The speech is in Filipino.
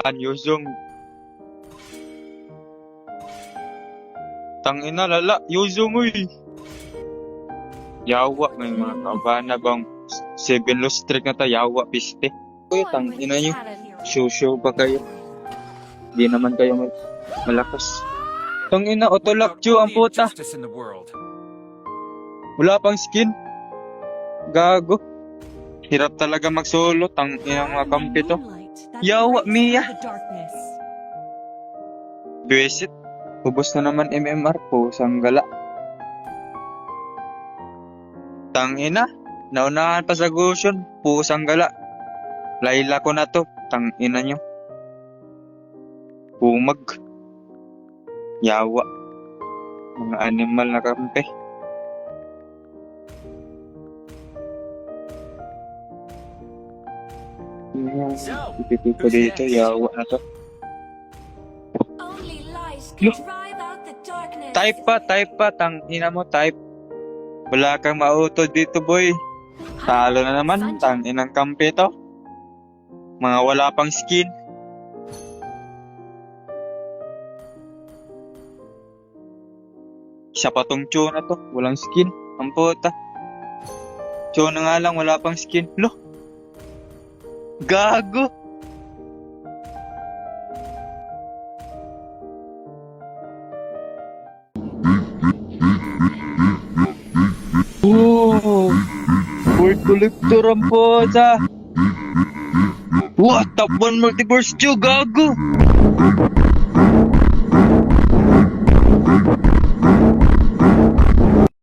Yuzong. Tangina lala, Yuzong uy. Yawa may mga kabana bang 7 lost streak na ta, yawa piste. Uy, tangina nyo. Show pa kayo. Di naman kayo malakas. Tangina, otolak ang puta. Wala pang skin. Gago. Hirap talaga mag-solo. Tangina mga kampi to. Yawa, Mia. Besit. Hubos na naman MMR po. Sanggala. Tangina. Naunahan pa sa Gusion. Pusang gala. Layla ko na to. Tangina nyo. Bumag. Yawa. Mga animal na kampi. Ipipit ko dito. Yawa na to. Type pa. Tangina mo, type. Wala kang mauto dito, boy. Talo na naman. Tanginang kampi to. Mga wala pang skin. Siya pa tong Cho na to. Walang skin. Ang puta. Cho na nga lang. Wala pang skin. Lo. Gago. Oh. Word collector ang puta. What? Top 1 multiverse Cho. Gago.